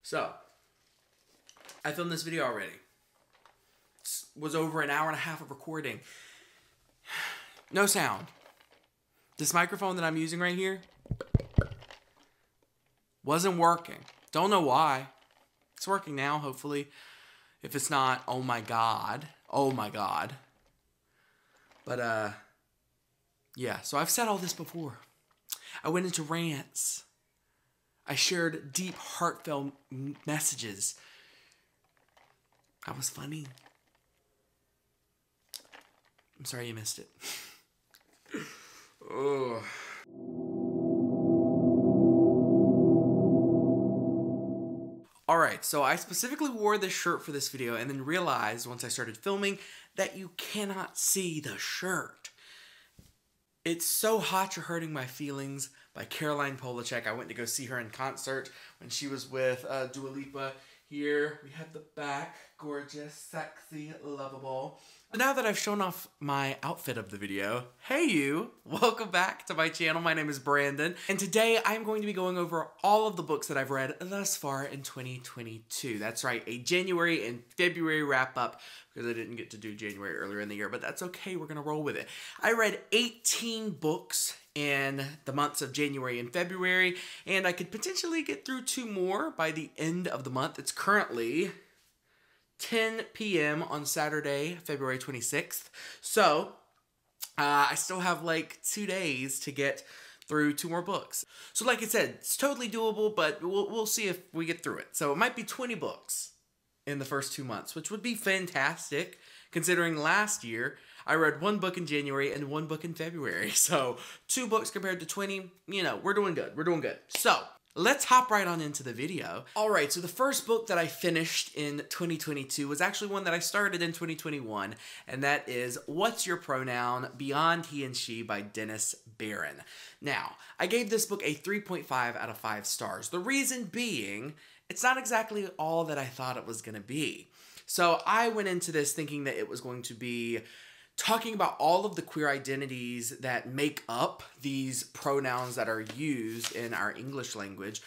So, I filmed this video already. It was over an hour and a half of recording. No sound. This microphone that I'm using right here wasn't working. Don't know why. It's working now, hopefully. If it's not, oh my god. Oh my god. But, yeah, so I've said all this before. I went into rants. I shared deep, heartfelt messages. I was funny. I'm sorry you missed it. Ugh. Alright, so I specifically wore this shirt for this video and then realized once I started filming that you cannot see the shirt. It's So Hot You're Hurting My Feelings by Caroline Polachek. I went to go see her in concert when she was with Dua Lipa. Here we have the back, gorgeous, sexy, lovable. Now that I've shown off my outfit of the video, hey you, welcome back to my channel. My name is Brandon, and today I'm going to be going over all of the books that I've read thus far in 2022. That's right, a January and February wrap up, because I didn't get to do January earlier in the year, but that's okay, we're gonna roll with it. I read 18 books in the months of January and February, and I could potentially get through 2 more by the end of the month. It's currently 10 p.m. on Saturday, February 26th. So, I still have like 2 days to get through 2 more books. So like I said, it's totally doable, but we'll see if we get through it. So it might be 20 books in the first 2 months, which would be fantastic considering last year I read 1 book in January and 1 book in February. So 2 books compared to 20, you know, we're doing good. We're doing good. So let's hop right on into the video. All right, so the first book that I finished in 2022 was actually one that I started in 2021, and that is What's Your Pronoun? Beyond He and She by Dennis Barron. Now, I gave this book a 3.5 out of 5 stars. The reason being, it's not exactly all that I thought it was gonna be. So I went into this thinking that it was going to be talking about all of the queer identities that make up these pronouns that are used in our English language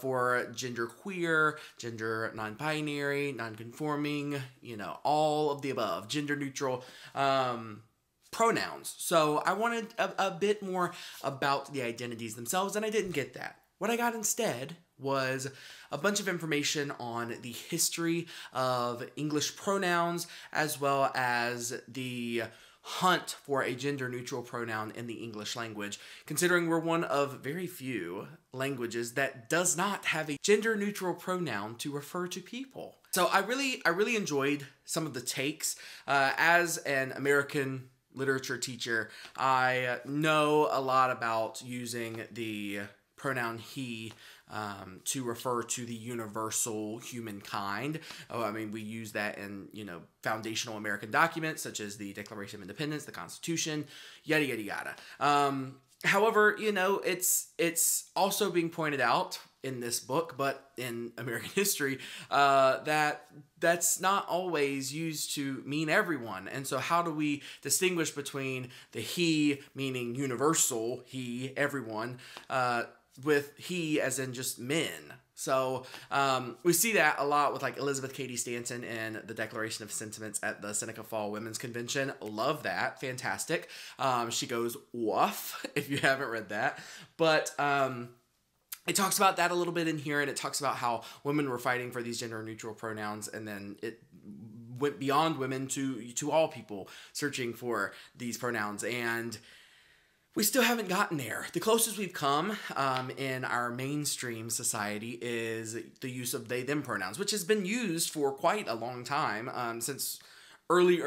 for gender queer, gender non-binary, non-conforming, you know, all of the above, gender neutral pronouns. So I wanted a bit more about the identities themselves, and I didn't get that. What I got instead was a bunch of information on the history of English pronouns, as well as the hunt for a gender-neutral pronoun in the English language, considering we're one of very few languages that does not have a gender-neutral pronoun to refer to people. So I really enjoyed some of the takes. As an American literature teacher, I know a lot about using the pronoun he to refer to the universal humankind. Oh, I mean, we use that in, you know, foundational American documents such as the Declaration of Independence, the Constitution, yada, yada, yada. However, you know, it's also being pointed out in this book, but in American history, that's not always used to mean everyone. And so how do we distinguish between the he, meaning universal, he, everyone, with he as in just men? So we see that a lot with like Elizabeth Cady Stanton in the Declaration of Sentiments at the Seneca Fall Women's Convention. Love that. Fantastic. She goes woof if you haven't read that. But it talks about that a little bit in here, and it talks about how women were fighting for these gender neutral pronouns, and then it went beyond women to all people searching for these pronouns. And we still haven't gotten there. The closest we've come in our mainstream society is the use of they, them pronouns, which has been used for quite a long time, since early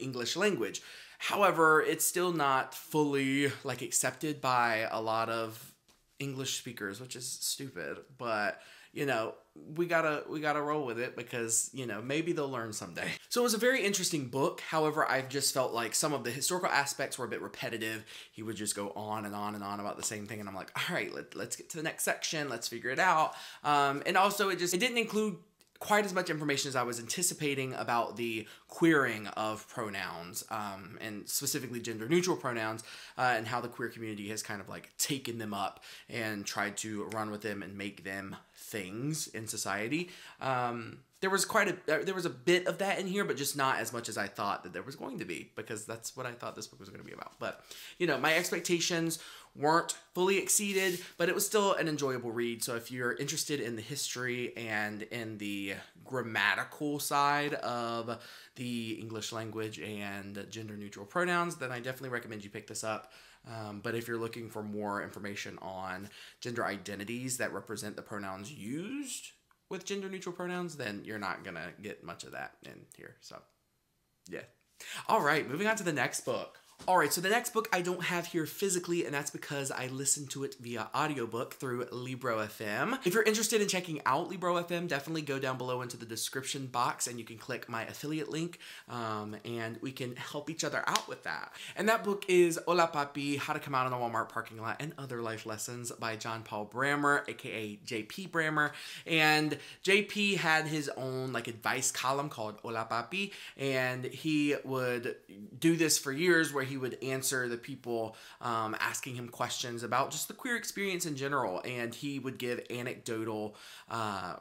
English language. However, it's still not fully like accepted by a lot of English speakers, which is stupid, but you know, we gotta roll with it because, you know, maybe they'll learn someday. So it was a very interesting book. However, I've just felt like some of the historical aspects were a bit repetitive. He would just go on and on and on about the same thing, and I'm like, all right, let's get to the next section. Let's figure it out. And also, it didn't include quite as much information as I was anticipating about the queering of pronouns, and specifically gender-neutral pronouns, and how the queer community has kind of like taken them up and tried to run with them and make them things in society. There was a bit of that in here, but just not as much as I thought that there was going to be, because that's what I thought this book was going to be about. But, you know, my expectations weren't fully exceeded, but it was still an enjoyable read. So if you're interested in the history and in the grammatical side of the English language and gender-neutral pronouns, then I definitely recommend you pick this up. But if you're looking for more information on gender identities that represent the pronouns used with gender-neutral pronouns, then you're not going to get much of that in here. So, yeah. All right, moving on to the next book. All right, so the next book I don't have here physically, and that's because I listened to it via audiobook through Libro FM. If you're interested in checking out Libro FM, definitely go down below into the description box and you can click my affiliate link, and we can help each other out with that. And that book is Olapapi, How to Come Out in the Walmart Parking Lot and Other Life Lessons by John Paul Brammer, aka JP Brammer. And JP had his own like advice column called Olapapi, and he would do this for years where he would answer the people asking him questions about just the queer experience in general, and he would give anecdotal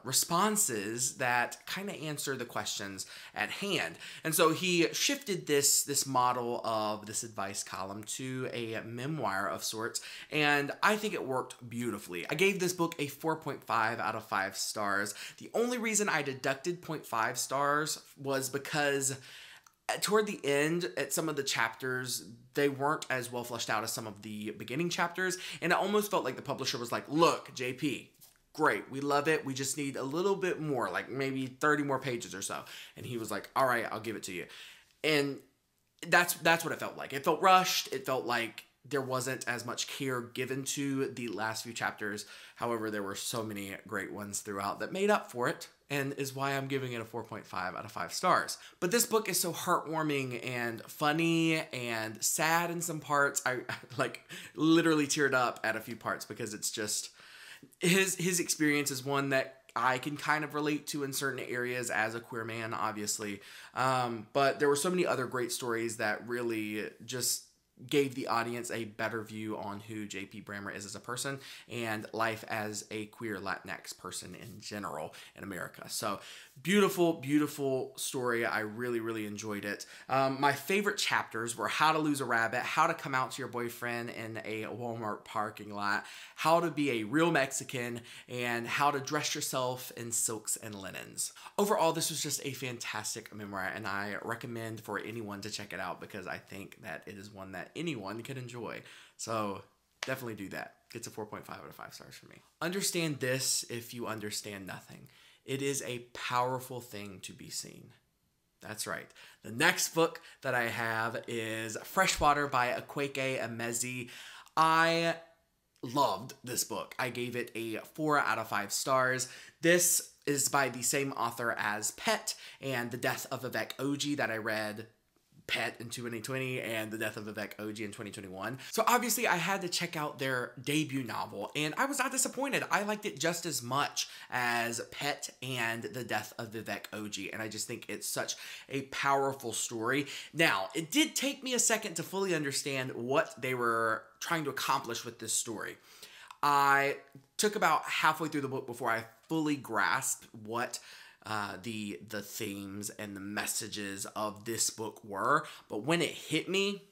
responses that kind of answer the questions at hand. And so he shifted this model of this advice column to a memoir of sorts, and I think it worked beautifully. I gave this book a 4.5 out of 5 stars. The only reason I deducted 0.5 stars was because toward the end, at some of the chapters, they weren't as well fleshed out as some of the beginning chapters, and it almost felt like the publisher was like, look, JP, great, we love it, we just need a little bit more, like maybe 30 more pages or so. And he was like, all right, I'll give it to you. And that's what it felt like. It felt rushed. It felt like there wasn't as much care given to the last few chapters. However, there were so many great ones throughout that made up for it, and is why I'm giving it a 4.5 out of 5 stars. But this book is so heartwarming and funny and sad in some parts. I like literally teared up at a few parts because it's just his experience is one that I can kind of relate to in certain areas as a queer man, obviously. But there were so many other great stories that really just gave the audience a better view on who JP Brammer is as a person and life as a queer Latinx person in general in America. So beautiful, beautiful story. I really, really enjoyed it. My favorite chapters were how to lose a rabbit, how to come out to your boyfriend in a Walmart parking lot, how to be a real Mexican, and how to dress yourself in silks and linens. Overall, this was just a fantastic memoir, and I recommend for anyone to check it out because I think that it is one that anyone can enjoy. So definitely do that. It's a 4.5 out of 5 stars for me. Understand this if you understand nothing. It is a powerful thing to be seen. That's right. The next book that I have is Freshwater by Akwaeke Emezi. I loved this book. I gave it a 4 out of 5 stars. This is by the same author as Pet and The Death of Vivek Oji that I read Pet in 2020 and The Death of Vivek Oji in 2021. So obviously I had to check out their debut novel, and I was not disappointed. I liked it just as much as Pet and The Death of Vivek Oji, and I just think it's such a powerful story. Now, it did take me a second to fully understand what they were trying to accomplish with this story. I took about halfway through the book before I fully grasped what the themes and the messages of this book were, but when it hit me,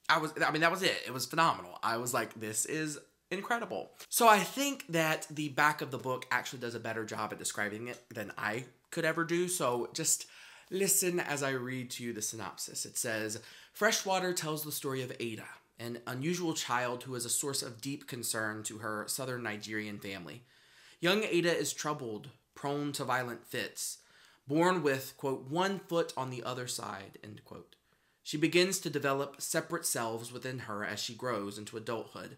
that was it. It was phenomenal. I was like, this is incredible. So I think that the back of the book actually does a better job at describing it than I could ever do, so just listen as I read to you the synopsis. It says, Freshwater tells the story of Ada, an unusual child who is a source of deep concern to her southern Nigerian family. Young Ada is troubled, prone to violent fits, born with, quote, 1 foot on the other side, end quote. She begins to develop separate selves within her as she grows into adulthood.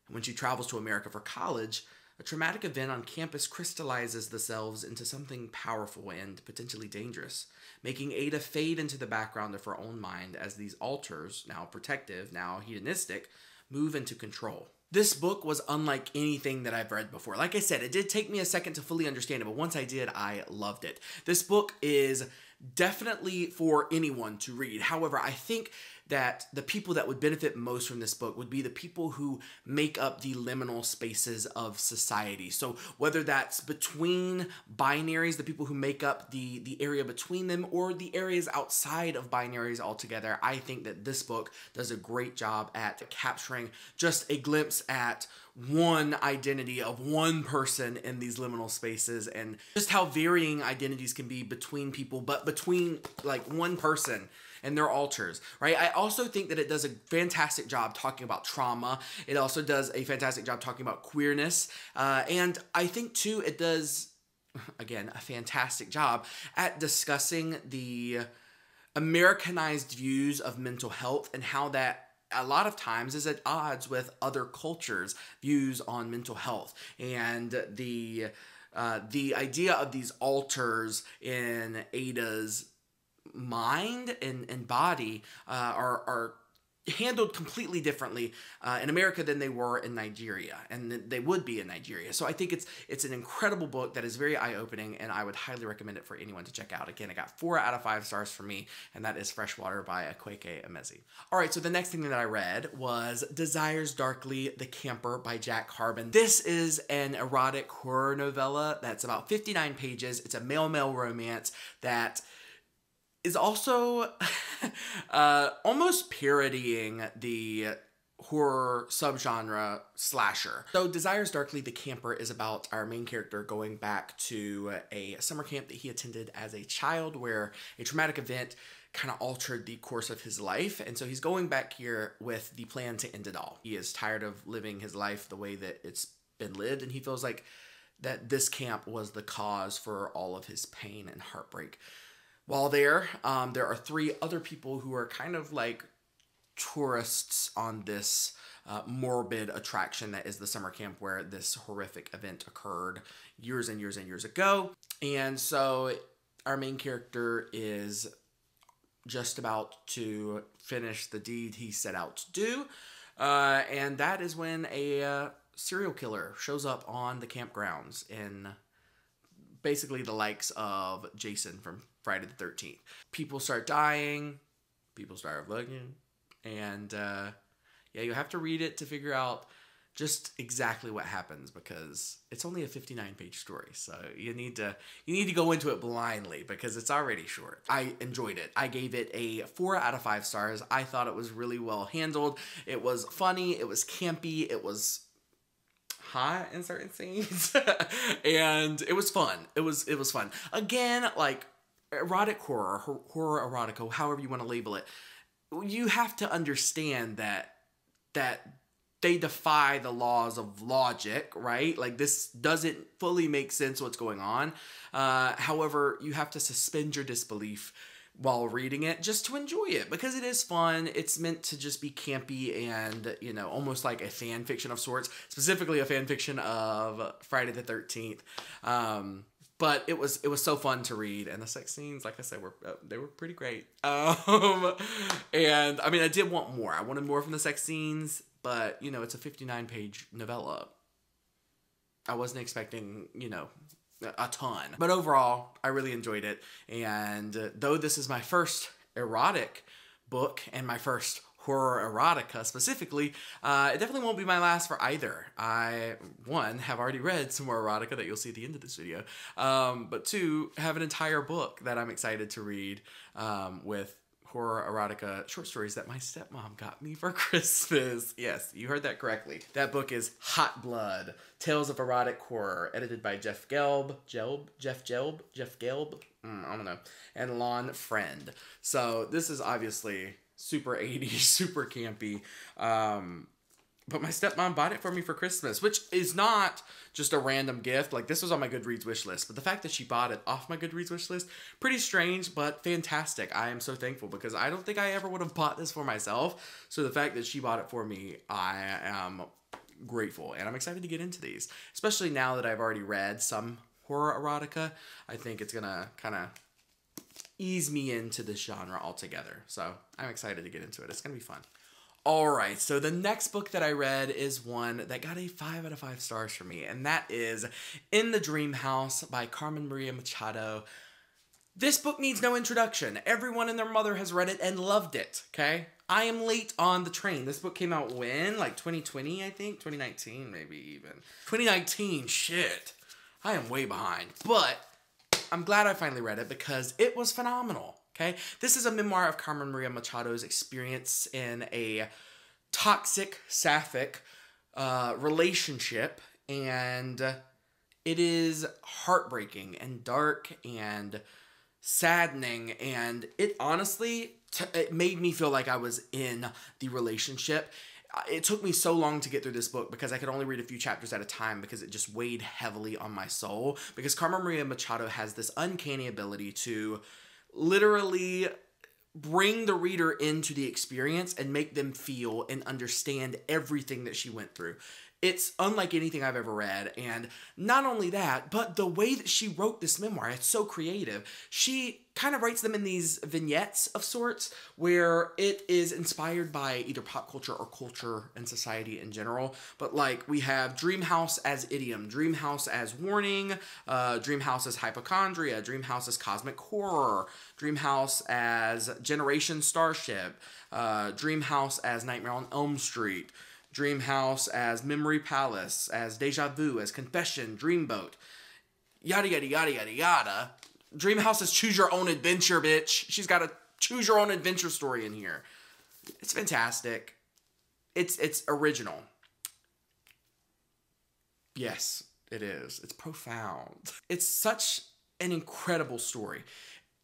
And when she travels to America for college, a traumatic event on campus crystallizes the selves into something powerful and potentially dangerous, making Ada fade into the background of her own mind as these alters, now protective, now hedonistic, move into control. This book was unlike anything that I've read before. Like I said, it did take me a second to fully understand it, but once I did, I loved it. This book is definitely for anyone to read. However, I think that the people that would benefit most from this book would be the people who make up the liminal spaces of society. So whether that's between binaries, the people who make up the area between them, or the areas outside of binaries altogether, I think that this book does a great job at capturing just a glimpse at one identity of one person in these liminal spaces, and just how varying identities can be between people, but between like one person and their alters, right? I also think that it does a fantastic job talking about trauma. It also does a fantastic job talking about queerness. And I think too, it does, again, a fantastic job at discussing the Americanized views of mental health and how that a lot of times is at odds with other cultures' views on mental health. And the idea of these alters in Ada's mind and body are handled completely differently in America than they were in Nigeria, and they would be in Nigeria. So I think it's an incredible book that is very eye-opening, and I would highly recommend it for anyone to check out. Again, it got 4 out of 5 stars from me, and that is Freshwater by Akweke Emezi. All right, so the next thing that I read was Desires Darkly, The Camper by Jack Harbin. This is an erotic horror novella that's about 59 pages. It's a male-male romance that is also almost parodying the horror subgenre slasher. So Desires Darkly, The Camper is about our main character going back to a summer camp that he attended as a child where a traumatic event kind of altered the course of his life. And so he's going back here with the plan to end it all. He is tired of living his life the way that it's been lived, and he feels like that this camp was the cause for all of his pain and heartbreak. While there are 3 other people who are kind of like tourists on this morbid attraction that is the summer camp where this horrific event occurred years and years and years ago. And so our main character is just about to finish the deed he set out to do. And that is when a serial killer shows up on the campgrounds in basically the likes of Jason from Friday the 13th. People start dying, people start looking, and yeah, you have to read it to figure out just exactly what happens, because it's only a 59-page story, so you need to go into it blindly because it's already short. I enjoyed it. I gave it a 4 out of 5 stars. I thought it was really well handled. It was funny, it was campy, it was hot in certain scenes, and it was fun. It was fun. Again, like erotic horror erotica, however you want to label it, you have to understand that they defy the laws of logic, right? Like, this doesn't fully make sense what's going on. However, you have to suspend your disbelief while reading it just to enjoy it, because it is fun. It's meant to just be campy and, you know, almost like a fan fiction of sorts, specifically a fan fiction of Friday the 13th. But it was so fun to read, and the sex scenes, like I said, they were pretty great. And I mean, I did want more. I wanted more from the sex scenes, but you know, it's a 59-page novella. I wasn't expecting, you know, a ton. But overall, I really enjoyed it. And though this is my first erotic book and my first horror erotica specifically, it definitely won't be my last for either. I, 1, have already read some more erotica that you'll see at the end of this video, but 2, have an entire book that I'm excited to read with horror erotica short stories that my stepmom got me for Christmas. Yes, you heard that correctly. That book is Hot Blood, Tales of Erotic Horror, edited by Jeff Gelb, I don't know, and Lon Friend. So this is obviously super 80s, super campy. But my stepmom bought it for me for Christmas, which is not just a random gift. Like, this was on my Goodreads wish list, but the fact that she bought it off my Goodreads wish list, pretty strange, but fantastic. I am so thankful, because I don't think I ever would have bought this for myself. So the fact that she bought it for me, I am grateful, and I'm excited to get into these, especially now that I've already read some horror erotica. I think it's gonna kind of ease me into this genre altogether. So I'm excited to get into it. It's gonna be fun. Alright, so the next book that I read is one that got a 5 out of 5 stars for me, and that is In the Dream House by Carmen Maria Machado. This book needs no introduction. Everyone and their mother has read it and loved it, okay? I am late on the train. This book came out when? Like 2020, I think? 2019, maybe even. 2019, shit. I am way behind. But I'm glad I finally read it because it was phenomenal. Okay, this is a memoir of Carmen Maria Machado's experience in a toxic, sapphic relationship, and it is heartbreaking and dark and saddening, and it honestly, it made me feel like I was in the relationship. It took me so long to get through this book because I could only read a few chapters at a time because it just weighed heavily on my soul, because Carmen Maria Machado has this uncanny ability to literally bring the reader into the experience and make them feel and understand everything that she went through. It's unlike anything I've ever read, and not only that, but the way that she wrote this memoir, it's so creative. She kind of writes them in these vignettes of sorts, where it is inspired by either pop culture or culture and society in general. But like, we have dream house as idiom, dream house as warning, dream house as hypochondria, dream house as cosmic horror, dream house as generation starship, dream house as Nightmare on Elm Street, dream house as memory palace, as deja vu, as confession, dreamboat, yada yada yada yada yada. Dream house as choose your own adventure, bitch. She's got a choose your own adventure story in here. It's fantastic. It's original. Yes, it is. It's profound. It's such an incredible story.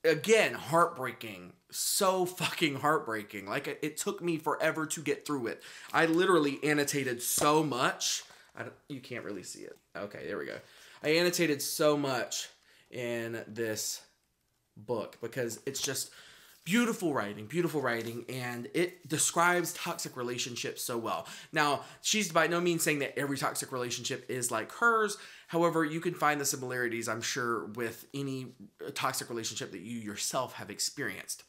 Again, heartbreaking. So fucking heartbreaking. Like, it took me forever to get through it. I literally annotated so much. You can't really see it. Okay, there we go. I annotated so much in this book because it's just beautiful writing, and it describes toxic relationships so well. Now, she's by no means saying that every toxic relationship is like hers. However, you can find the similarities, I'm sure, with any toxic relationship that you yourself have experienced.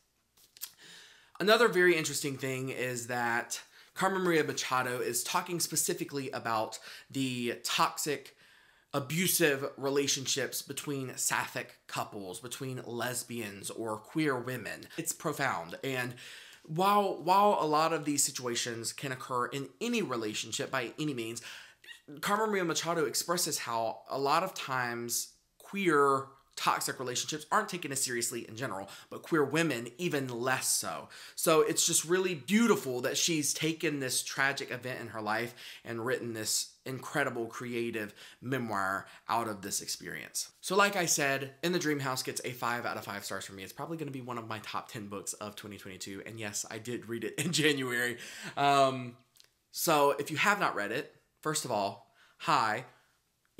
Another very interesting thing is that Carmen Maria Machado is talking specifically about the toxic, abusive relationships between sapphic couples, between lesbians or queer women. It's profound. And while a lot of these situations can occur in any relationship by any means, Carmen Maria Machado expresses how a lot of times queer toxic relationships aren't taken as seriously in general, but queer women even less so. So it's just really beautiful that she's taken this tragic event in her life and written this incredible creative memoir out of this experience. So like I said, In the Dream House gets a 5 out of 5 stars for me. It's probably going to be one of my top 10 books of 2022. And yes, I did read it in January. So if you have not read it, first of all, hi.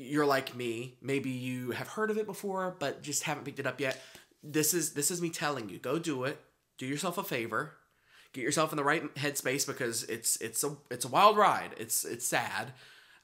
You're like me. Maybe you have heard of it before, but just haven't picked it up yet. This is me telling you, go do it. Do yourself a favor. Get yourself in the right headspace because it's a wild ride. It's sad,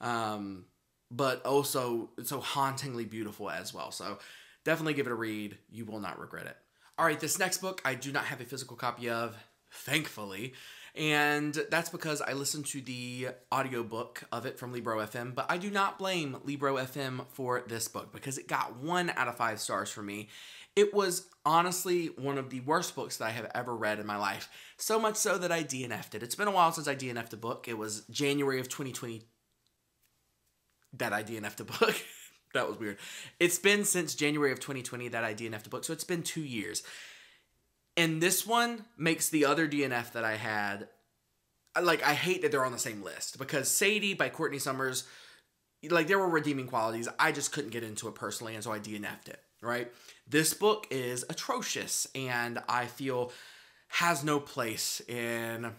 but also it's so hauntingly beautiful as well. So definitely give it a read. You will not regret it. All right, this next book I do not have a physical copy of, thankfully. And that's because I listened to the audiobook of it from Libro FM, but I do not blame Libro FM for this book because it got 1 out of 5 stars for me. It was honestly one of the worst books that I have ever read in my life. So much so that I DNF'd it. It's been a while since I DNF'd a book. It was January of 2020 that I DNF'd a book. That was weird. It's been since January of 2020 that I DNF'd a book, so it's been 2 years. And this one makes the other DNF that I had, like, I hate that they're on the same list. Because Sadie by Courtney Summers, like, there were redeeming qualities. I just couldn't get into it personally, and so I DNF'd it, right? This book is atrocious, and I feel has no place in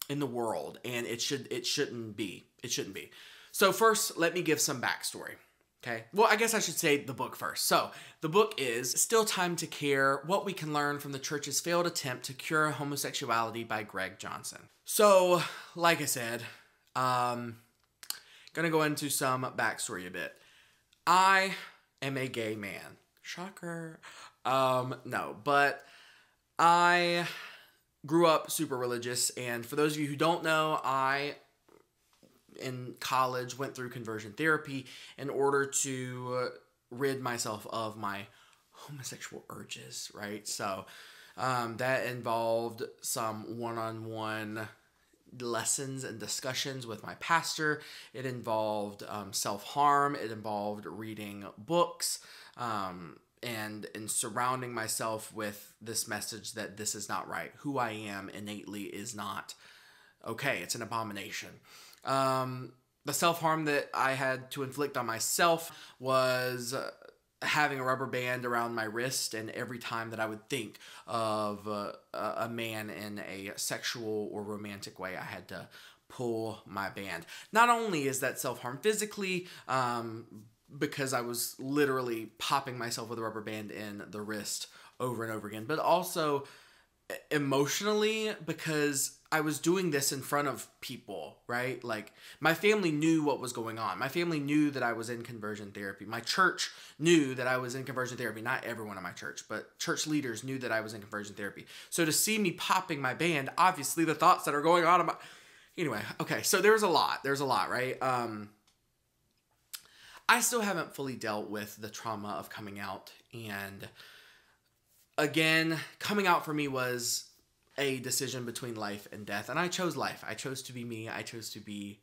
the world, and it shouldn't be. It shouldn't be. So first, let me give some backstory. Okay, well, I guess I should say the book first. So, the book is Still Time to Care, What We Can Learn from the Church's Failed Attempt to Cure Homosexuality by Greg Johnson. So, like I said, gonna go into some backstory a bit. I am a gay man. Shocker. No, but I grew up super religious, and for those of you who don't know, I in college went through conversion therapy in order to rid myself of my homosexual urges, right? So that involved some one-on-one lessons and discussions with my pastor. It involved self-harm. It involved reading books and surrounding myself with this message that this is not right. Who I am innately is not okay. It's an abomination. The self-harm that I had to inflict on myself was having a rubber band around my wrist, and every time that I would think of a man in a sexual or romantic way, I had to pull my band. Not only is that self-harm physically, because I was literally popping myself with a rubber band in the wrist over and over again, but also emotionally, because I was doing this in front of people, right? Like, my family knew what was going on. My family knew that I was in conversion therapy. My church knew that I was in conversion therapy. Not everyone in my church, but church leaders knew that I was in conversion therapy. So to see me popping my band, obviously the thoughts that are going on about... Anyway, okay, so there's a lot, right? I still haven't fully dealt with the trauma of coming out, and again, coming out for me was a decision between life and death, and I chose life. I chose to be me. I chose to be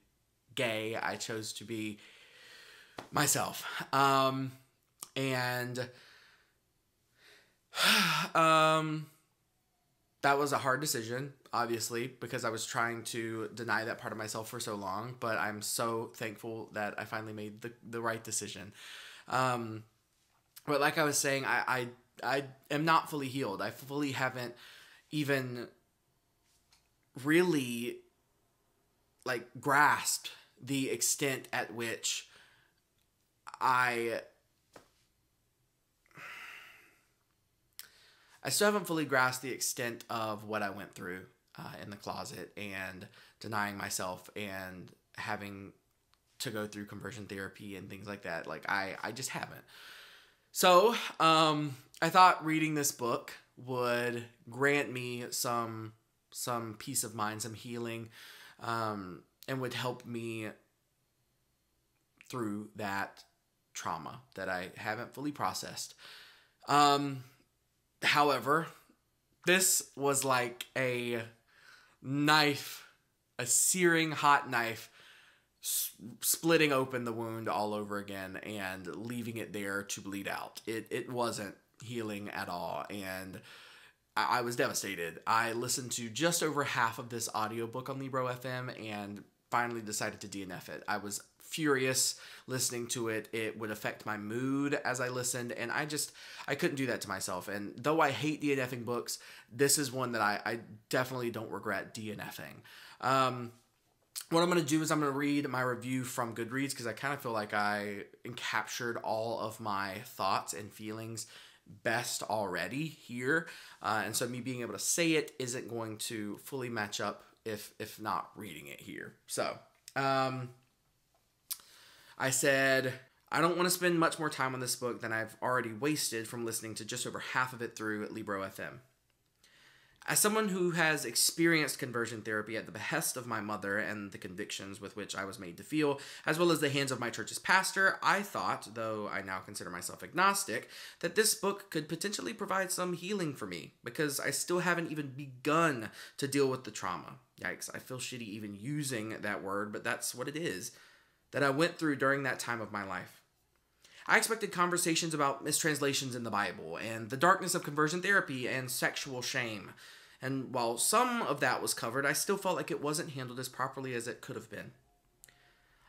gay. I chose to be myself. And that was a hard decision, obviously, because I was trying to deny that part of myself for so long, but I'm so thankful that I finally made the right decision. But like I was saying, I am not fully healed. I fully haven't even really grasped the extent at which I still haven't fully grasped the extent of what I went through in the closet, and denying myself, and having to go through conversion therapy and things like that. I just haven't. So I thought reading this book would grant me some peace of mind, some healing, and would help me through that trauma that I haven't fully processed. However, this was like a knife, a searing hot knife, splitting open the wound all over again and leaving it there to bleed out. It wasn't healing at all, and I was devastated. I listened to just over half of this audiobook on Libro FM and finally decided to DNF it. I was furious listening to it. It would affect my mood as I listened, and I couldn't do that to myself. And though I hate DNFing books, this is one that I definitely don't regret DNFing. What I'm going to do is I'm going to read my review from Goodreads, because I kind of feel like I captured all of my thoughts and feelings best already here. And so me being able to say it isn't going to fully match up if not reading it here. So, I said, I don't want to spend much more time on this book than I've already wasted from listening to just over half of it through Libro FM. As someone who has experienced conversion therapy at the behest of my mother and the convictions with which I was made to feel, as well as the hands of my church's pastor, I thought, though I now consider myself agnostic, that this book could potentially provide some healing for me, because I still haven't even begun to deal with the trauma. Yikes, I feel shitty even using that word, but that's what it is, that I went through during that time of my life. I expected conversations about mistranslations in the Bible, and the darkness of conversion therapy, and sexual shame. And while some of that was covered, I still felt like it wasn't handled as properly as it could have been.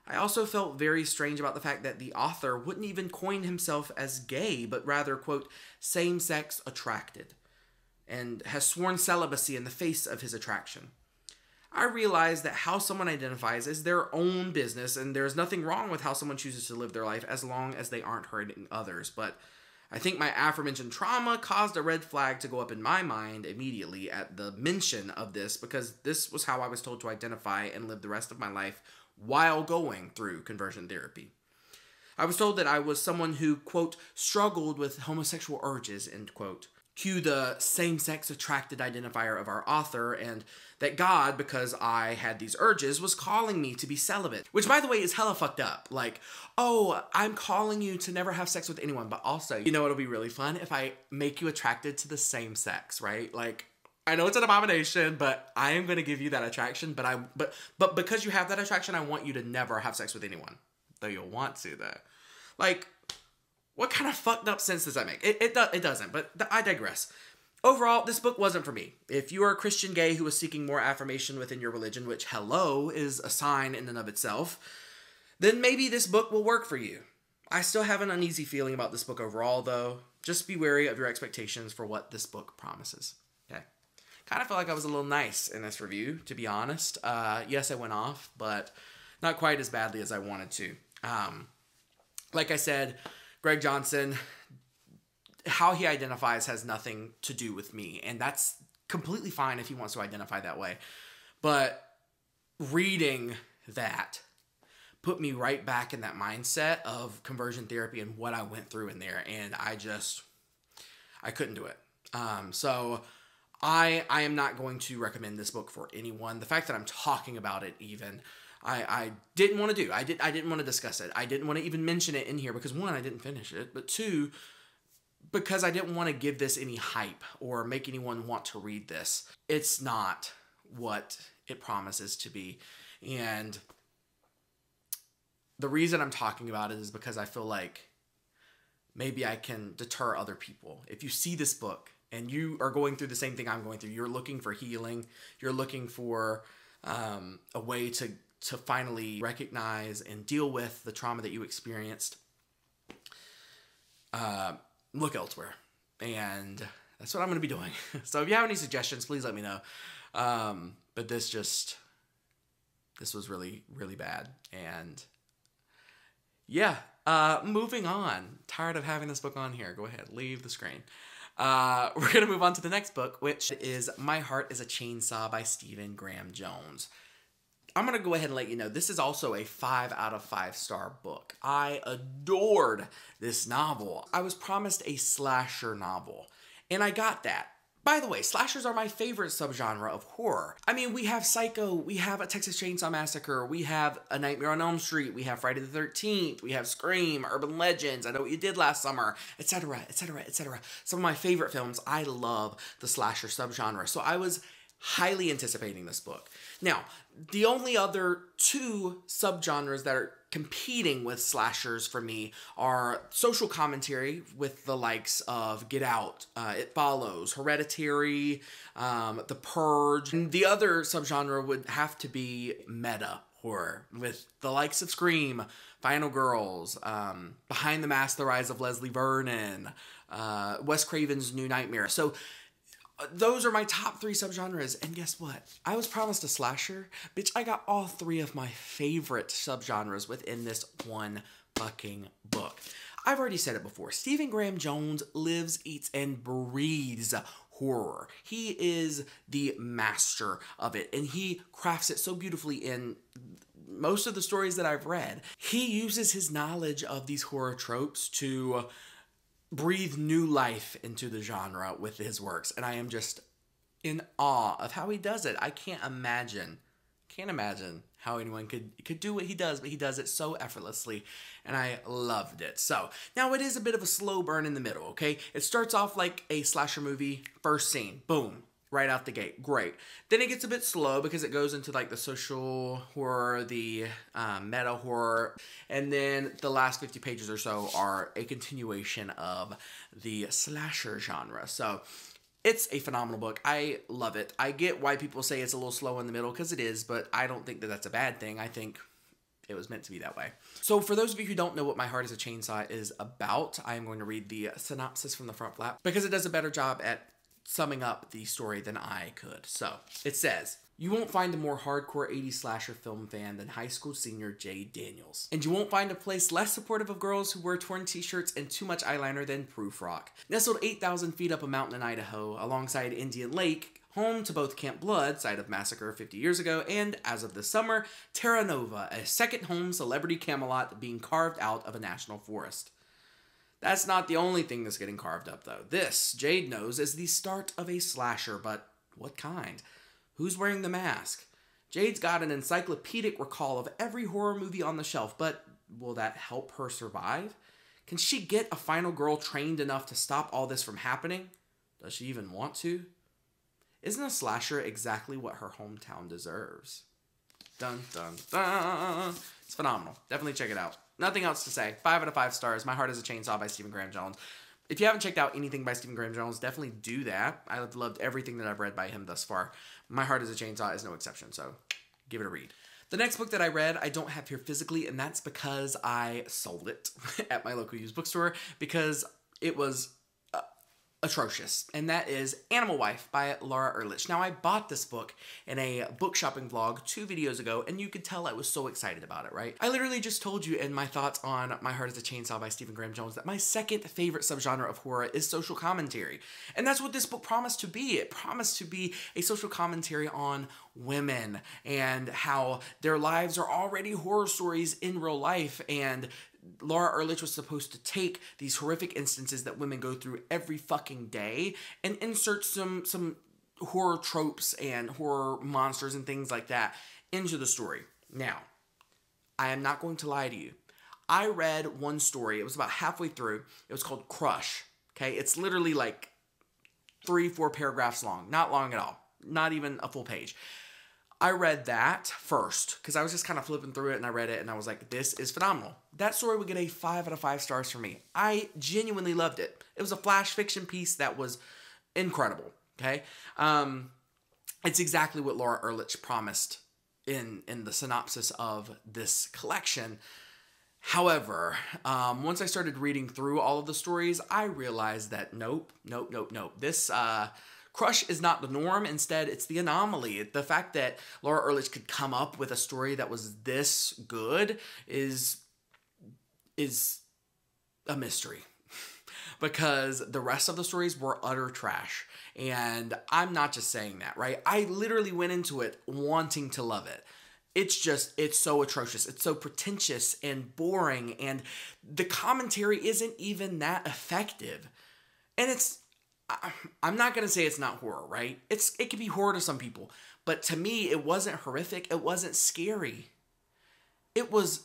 I also felt very strange about the fact that the author wouldn't even coin himself as gay, but rather, quote, same-sex attracted, and has sworn celibacy in the face of his attraction. I realize that how someone identifies is their own business, and there's nothing wrong with how someone chooses to live their life as long as they aren't hurting others, but I think my aforementioned trauma caused a red flag to go up in my mind immediately at the mention of this, because this was how I was told to identify and live the rest of my life while going through conversion therapy. I was told that I was someone who, quote, struggled with homosexual urges, end quote. Cue the same-sex attracted identifier of our author, and that God, because I had these urges, was calling me to be celibate. Which, by the way, is hella fucked up. Like, oh, I'm calling you to never have sex with anyone, but also, you know, it'll be really fun if I make you attracted to the same sex, right? Like, I know it's an abomination, but I am going to give you that attraction, but because you have that attraction, I want you to never have sex with anyone. Though you'll want to, though. Like, what kind of fucked up sense does that make? It doesn't, but I digress. Overall, this book wasn't for me. If you are a Christian gay who is seeking more affirmation within your religion, which, hello, is a sign in and of itself, then maybe this book will work for you. I still have an uneasy feeling about this book overall, though. Just be wary of your expectations for what this book promises. Okay? Kind of felt like I was a little nice in this review, to be honest. Yes, I went off, but not quite as badly as I wanted to. Like I said, Greg Johnson, how he identifies has nothing to do with me, and that's completely fine if he wants to identify that way. But reading that put me right back in that mindset of conversion therapy and what I went through in there, and I couldn't do it. So I am not going to recommend this book for anyone. The fact that I'm talking about it even, I didn't want to do. I didn't want to discuss it. I didn't want to even mention it in here because, one, I didn't finish it, but two, because I didn't want to give this any hype or make anyone want to read this. It's not what it promises to be. And the reason I'm talking about it is because I feel like maybe I can deter other people. If you see this book and you are going through the same thing I'm going through, you're looking for healing, you're looking for a way to finally recognize and deal with the trauma that you experienced, look elsewhere. And that's what I'm going to be doing. So if you have any suggestions, please let me know. But this was really, really bad. And yeah, moving on. Tired of having this book on here. Go ahead, leave the screen. We're going to move on to the next book, which is My Heart is a Chainsaw by Stephen Graham Jones. I'm going to go ahead and let you know, this is also a 5 out of 5 star book. I adored this novel. I was promised a slasher novel, and I got that. By the way, slashers are my favorite subgenre of horror. I mean, we have Psycho, we have a Texas Chainsaw Massacre, we have A Nightmare on Elm Street, we have Friday the 13th, we have Scream, Urban Legends, I Know What You Did Last Summer, etc., etc., etc. Some of my favorite films. I love the slasher subgenre, so I was highly anticipating this book. Now, the only other two subgenres that are competing with slashers for me are social commentary with the likes of Get Out, It Follows, Hereditary, The Purge. And the other subgenre would have to be meta horror with the likes of Scream, Final Girls, Behind the Mask, The Rise of Leslie Vernon, Wes Craven's New Nightmare. So those are my top 3 subgenres, and guess what? I was promised a slasher. Bitch, I got all 3 of my favorite subgenres within this one fucking book. I've already said it before. Stephen Graham Jones lives, eats, and breathes horror. He is the master of it, and he crafts it so beautifully in most of the stories that I've read. He uses his knowledge of these horror tropes to breathe new life into the genre with his works, and I am just in awe of how he does it. I can't imagine how anyone could do what he does, but he does it so effortlessly, and I loved it. So now it is a bit of a slow burn in the middle, okay? It starts off like a slasher movie, first scene, boom, right out the gate, great. Then it gets a bit slow because it goes into like the social horror, the meta horror, and then the last 50 pages or so are a continuation of the slasher genre. So it's a phenomenal book. I love it. I get why people say it's a little slow in the middle, because it is, but I don't think that that's a bad thing. I think it was meant to be that way. So for those of you who don't know what My Heart is a Chainsaw is about, I am going to read the synopsis from the front flap because it does a better job at summing up the story than I could. So it says, you won't find a more hardcore 80s slasher film fan than high school senior Jay Daniels. And you won't find a place less supportive of girls who wear torn t-shirts and too much eyeliner than Proof Rock. Nestled 8,000 feet up a mountain in Idaho, alongside Indian Lake, home to both Camp Blood, site of massacre 50 years ago, and, as of this summer, Terra Nova, a second home celebrity Camelot being carved out of a national forest. That's not the only thing that's getting carved up, though. This, Jade knows, is the start of a slasher, but what kind? Who's wearing the mask? Jade's got an encyclopedic recall of every horror movie on the shelf, but will that help her survive? Can she get a final girl trained enough to stop all this from happening? Does she even want to? Isn't a slasher exactly what her hometown deserves? Dun, dun, dun. It's phenomenal. Definitely check it out. Nothing else to say. 5 out of 5 stars. My Heart is a Chainsaw by Stephen Graham Jones. If you haven't checked out anything by Stephen Graham Jones, definitely do that. I've loved everything that I've read by him thus far. My Heart is a Chainsaw is no exception, so give it a read. The next book that I read, I don't have here physically, and that's because I sold it at my local used bookstore because it was atrocious, and that is Animal Wife by Laura Ehrlich. Now, I bought this book in a book shopping vlog 2 videos ago, and you could tell I was so excited about it, right? I literally just told you in my thoughts on My Heart is a Chainsaw by Stephen Graham Jones that my second favorite subgenre of horror is social commentary, and that's what this book promised to be. It promised to be a social commentary on women and how their lives are already horror stories in real life, and Laura Ehrlich was supposed to take these horrific instances that women go through every fucking day and insert some horror tropes and horror monsters and things like that into the story. Now, I am not going to lie to you. I read one story. It was about halfway through. It was called Crush. Okay? It's literally like 3-4 paragraphs long. Not long at all. Not even a full page. I read that first because I was just kind of flipping through it and I read it and I was like, this is phenomenal. That story would get a 5 out of 5 stars from me. I genuinely loved it. It was a flash fiction piece that was incredible, okay? It's exactly what Laura Ehrlich promised in the synopsis of this collection. However, once I started reading through all of the stories, I realized that nope. This Crush is not the norm. Instead, it's the anomaly. The fact that Laura Ehrlich could come up with a story that was this good is a mystery. Because the rest of the stories were utter trash. And I'm not just saying that, right? I literally went into it wanting to love it. It's so atrocious. It's so pretentious and boring. And the commentary isn't even that effective. And I'm not going to say it's not horror, right? It can be horror to some people. But to me, it wasn't horrific. It wasn't scary. It was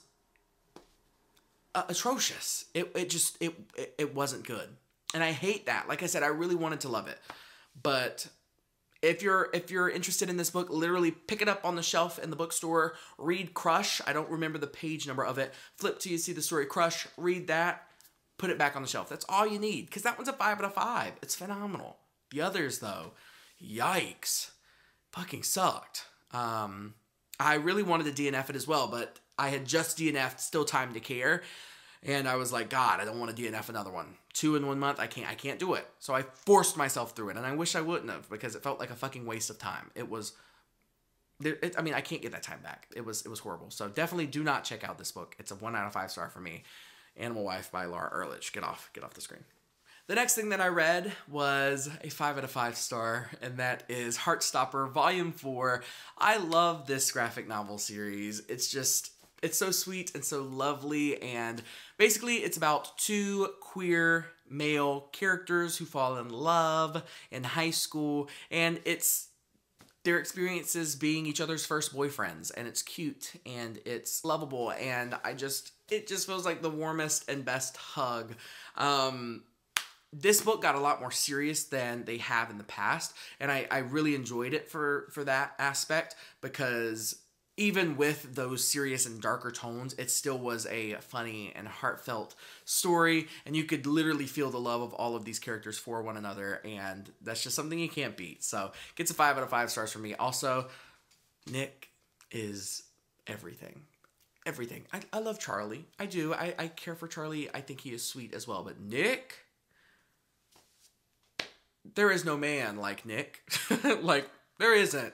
atrocious. It wasn't good. And I hate that. Like I said, I really wanted to love it. But if you're interested in this book, literally pick it up on the shelf in the bookstore. Read Crush. I don't remember the page number of it. Flip to you see the story Crush. Read that. Put it back on the shelf. That's all you need. Because that one's a 5 out of 5. It's phenomenal. The others, though, yikes. Fucking sucked. I really wanted to DNF it as well, but I had just DNF'd Still Time to Care. And I was like, God, I don't want to DNF another one. 2 in 1 month, I can't do it. So I forced myself through it. And I wish I wouldn't have, because it felt like a fucking waste of time. It was... I mean, I can't get that time back. It was horrible. So definitely do not check out this book. It's a 1 out of 5 star for me. Animal Wife by Laura Ehrlich. Get off the screen. The next thing that I read was a 5 out of 5 star, and that is Heartstopper Volume 4. I love this graphic novel series. It's so sweet and so lovely, and basically it's about 2 queer male characters who fall in love in high school, and it's their experiences being each other's first boyfriends, and it's cute and it's lovable, and it just feels like the warmest and best hug. This book got a lot more serious than they have in the past, and I really enjoyed it for that aspect, because even with those serious and darker tones, it still was a funny and heartfelt story, and you could literally feel the love of all of these characters for one another, and that's just something you can't beat. So, gets a 5 out of 5 stars from me. Also, Nick is everything. Everything. I love Charlie. I do. I care for Charlie. I think he is sweet as well. But Nick... there is no man like Nick. Like, there isn't.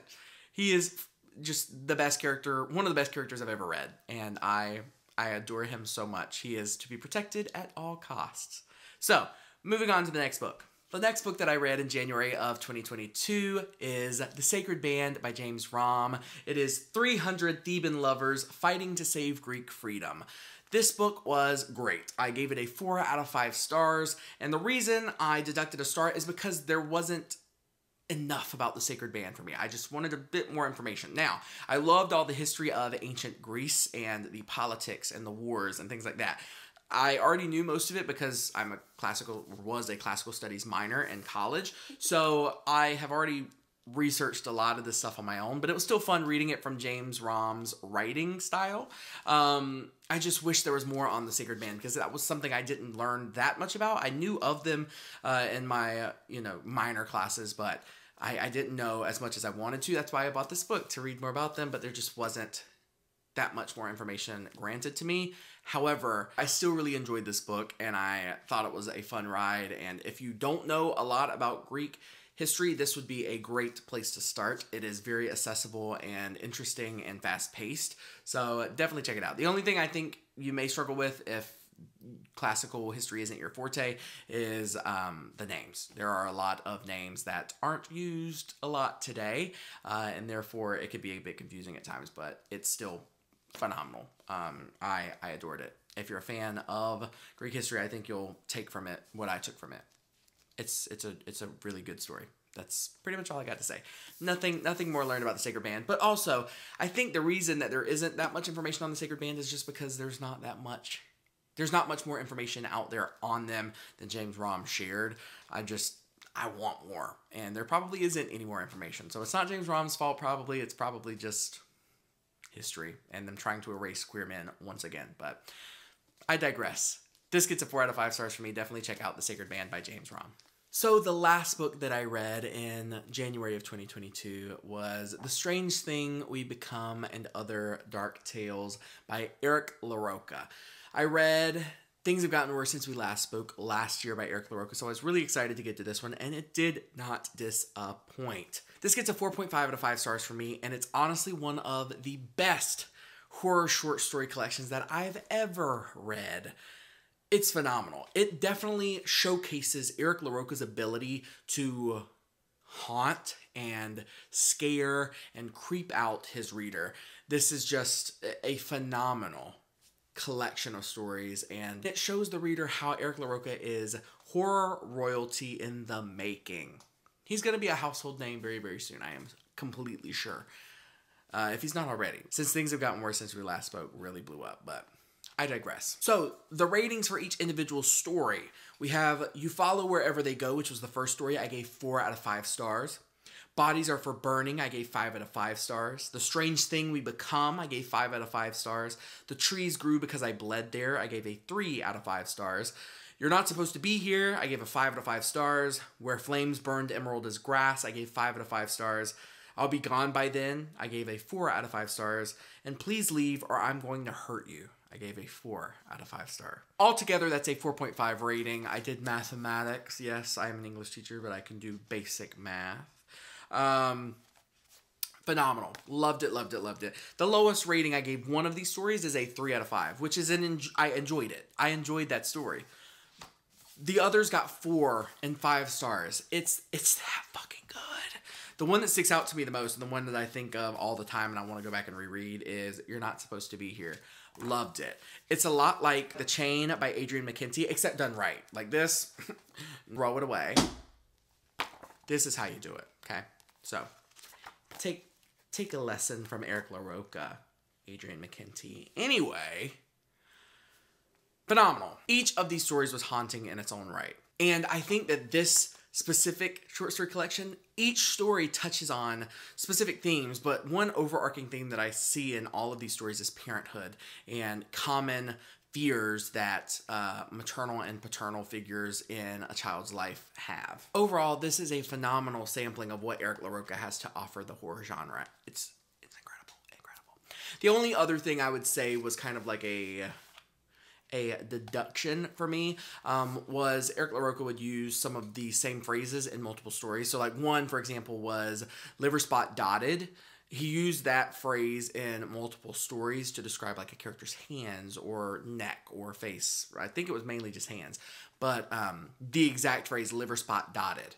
He is just the best character, one of the best characters I've ever read, and I adore him so much. He is to be protected at all costs. So, moving on to the next book. The next book that I read in January of 2022 is The Sacred Band by James Romm. It is 300 Theban lovers fighting to save Greek freedom. This book was great. I gave it a 4 out of 5 stars, and the reason I deducted a star is because there wasn't enough about the sacred band for me. I just wanted a bit more information. Now, I loved all the history of ancient Greece and the politics and the wars and things like that. I already knew most of it because was a classical studies minor in college, so I have already researched a lot of this stuff on my own, but it was still fun reading it from James Rom's writing style. I just wish there was more on the sacred band because that was something I didn't learn that much about. I knew of them in my minor classes, but I didn't know as much as I wanted to. That's why I bought this book, to read more about them, but there just wasn't that much more information granted to me. However, I still really enjoyed this book, and I thought it was a fun ride. And if you don't know a lot about Greek history, this would be a great place to start. It is very accessible and interesting and fast-paced, so definitely check it out. The only thing I think you may struggle with if classical history isn't your forte is the names. There are a lot of names that aren't used a lot today, and therefore it could be a bit confusing at times, but it's still phenomenal. I adored it. If you're a fan of Greek history, I think you'll take from it what I took from it. It's a really good story. That's pretty much all I got to say. Nothing more learned about the Sacred Band. But also, I think the reason that there isn't that much information on the Sacred Band is just because there's not much more information out there on them than James Rom shared. I want more. And there probably isn't any more information. So it's not James Rom's fault, probably. It's probably just history and them trying to erase queer men once again. But I digress. This gets a 4 out of 5 stars for me. Definitely check out The Sacred Band by James Rom. So the last book that I read in January of 2022 was The Strange Thing We Become and Other Dark Tales by Eric LaRocca. I read Things Have Gotten Worse Since We Last Spoke last year by Eric LaRocca, so I was really excited to get to this one, and it did not disappoint. This gets a 4.5 out of 5 stars for me, and it's honestly one of the best horror short story collections that I've ever read. It's phenomenal. It definitely showcases Eric LaRocca's ability to haunt and scare and creep out his reader. This is just a phenomenal collection of stories, and it shows the reader how Eric LaRocca is horror royalty in the making. He's going to be a household name very, very soon, I am completely sure. If he's not already. Since Things Have Gotten Worse Since We Last Spoke really blew up, but I digress. So, the ratings for each individual story. We have You Follow Wherever They Go, which was the first story. I gave 4 out of 5 stars. Bodies Are for Burning, I gave 5 out of 5 stars. The Strange Thing We Become, I gave 5 out of 5 stars. The Trees Grew Because I Bled There, I gave a 3 out of 5 stars. You're Not Supposed to Be Here, I gave a 5 out of 5 stars. Where Flames Burned Emerald as Grass, I gave 5 out of 5 stars. I'll Be Gone By Then, I gave a 4 out of 5 stars. And Please Leave or I'm Going to Hurt You, I gave a 4 out of 5 star. Altogether, that's a 4.5 rating. I did mathematics. Yes, I am an English teacher, but I can do basic math. Phenomenal. Loved it, loved it, loved it. The lowest rating I gave one of these stories is a 3 out of 5, which is I enjoyed it. I enjoyed that story. The others got 4 and 5 stars. It's that fucking good. The one that sticks out to me the most, and the one that I think of all the time and I want to go back and reread, is You're Not Supposed to Be Here. Loved it. It's a lot like The Chain by Adrian McKenty, except done right. Like this, roll it away. This is how you do it, okay? So, take a lesson from Eric LaRocca, Adrian McKenty. Anyway, phenomenal. Each of these stories was haunting in its own right. And I think that this specific short story collection, each story touches on specific themes, but one overarching theme that I see in all of these stories is parenthood and common fears that maternal and paternal figures in a child's life have. Overall, this is a phenomenal sampling of what Eric LaRocca has to offer the horror genre. It's incredible, incredible. The only other thing I would say was kind of like a deduction for me was Eric LaRocca would use some of the same phrases in multiple stories. So like one, for example, was liver spot dotted. He used that phrase in multiple stories to describe like a character's hands or neck or face. I think it was mainly just hands. But the exact phrase liver spot dotted.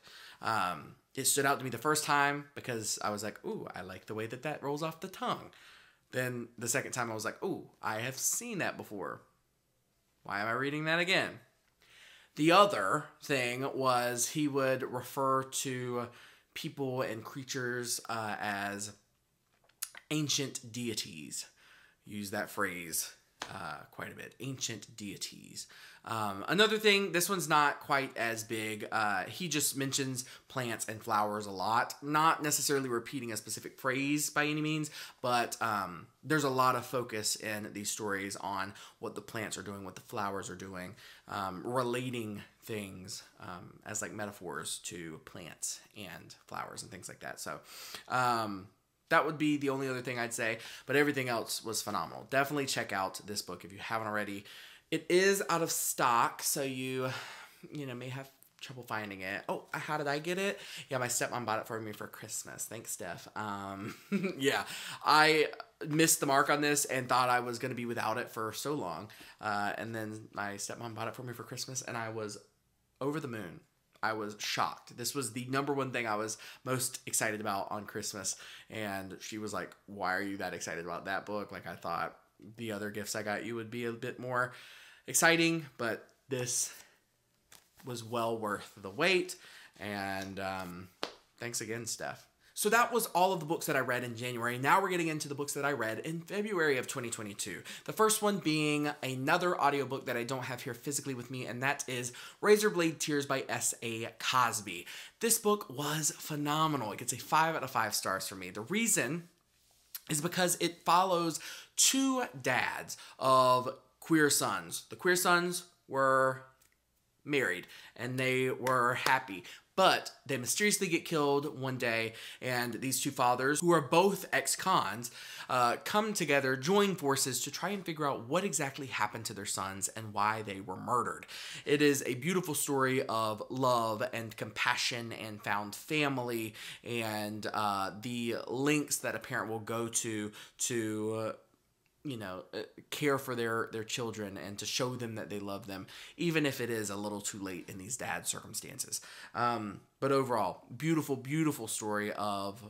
It stood out to me the first time because I was like, ooh, I like the way that rolls off the tongue. Then the second time I was like, ooh, I have seen that before. Why am I reading that again? The other thing was he would refer to people and creatures as ancient deities. Use that phrase quite a bit. Ancient deities. Another thing, this one's not quite as big. He just mentions plants and flowers a lot. Not necessarily repeating a specific phrase by any means, but there's a lot of focus in these stories on what the plants are doing, what the flowers are doing, relating things as like metaphors to plants and flowers and things like that. So that would be the only other thing I'd say, but everything else was phenomenal. Definitely check out this book if you haven't already. It is out of stock, so you may have trouble finding it. Oh, how did I get it? Yeah, my stepmom bought it for me for Christmas. Thanks, Steph. Yeah, I missed the mark on this and thought I was going to be without it for so long. And then my stepmom bought it for me for Christmas, and I was over the moon. I was shocked. This was the number one thing I was most excited about on Christmas. And she was like, why are you that excited about that book? Like, I thought the other gifts I got you would be a bit more exciting, but this was well worth the wait. And thanks again, Steph. So that was all of the books that I read in January. Now we're getting into the books that I read in February of 2022. The first one being another audiobook that I don't have here physically with me, and that is Razorblade Tears by S.A. Cosby. This book was phenomenal. It gets a 5 out of 5 stars for me. The reason is because it follows two dads of queer sons. The queer sons were married and they were happy. But they mysteriously get killed one day, and these two fathers, who are both ex-cons, come together, join forces to try and figure out what exactly happened to their sons and why they were murdered. It is a beautiful story of love and compassion and found family, and the lengths that a parent will go to care for their children and to show them that they love them, even if it is a little too late in these dad circumstances. But overall, beautiful, beautiful story of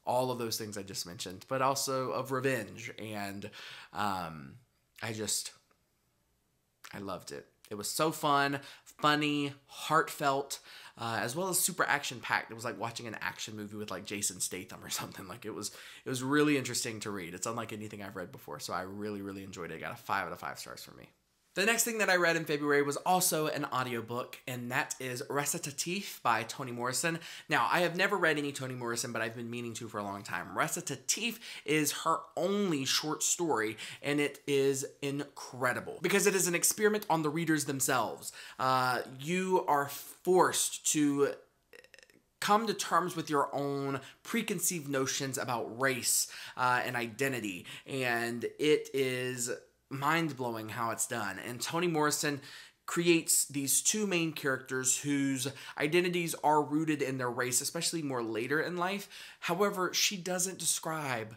all of those things I just mentioned, but also of revenge. And I loved it. It was so fun, funny, heartfelt, as well as super action-packed. It was like watching an action movie with like Jason Statham or something. Like it was really interesting to read. It's unlike anything I've read before, so I really, really enjoyed it. It got a 5 out of 5 stars for me. The next thing that I read in February was also an audiobook, and that is Recitative by Toni Morrison. Now, I have never read any Toni Morrison, but I've been meaning to for a long time. Recitative is her only short story, and it is incredible because it is an experiment on the readers themselves. You are forced to come to terms with your own preconceived notions about race and identity, and it is mind-blowing how it's done. And Toni Morrison creates these two main characters whose identities are rooted in their race, especially more later in life. However, she doesn't describe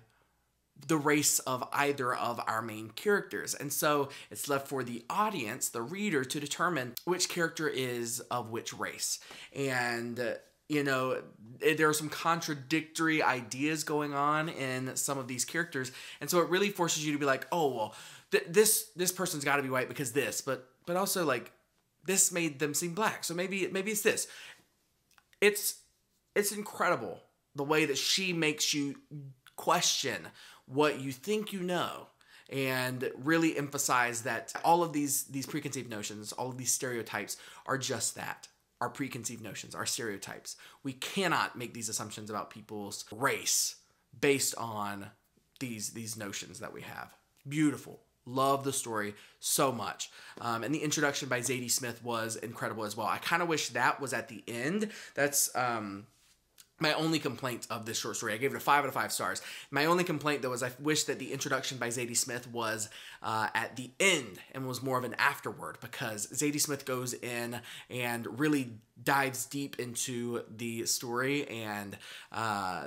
the race of either of our main characters. And so it's left for the audience, the reader, to determine which character is of which race. And there are some contradictory ideas going on in some of these characters. And so it really forces you to be like, oh, well, this person's got to be white because this, but also like this made them seem black. So maybe it's this. It's incredible the way that she makes you question what you think you know and really emphasize that all of these preconceived notions, all of these stereotypes are just that. Our preconceived notions, our stereotypes. We cannot make these assumptions about people's race based on these notions that we have. Beautiful. Love the story so much. And the introduction by Zadie Smith was incredible as well. I kind of wish that was at the end. That's my only complaint of this short story. I gave it a 5 out of 5 stars. My only complaint, though, is I wish that the introduction by Zadie Smith was at the end and was more of an afterword, because Zadie Smith goes in and really dives deep into the story and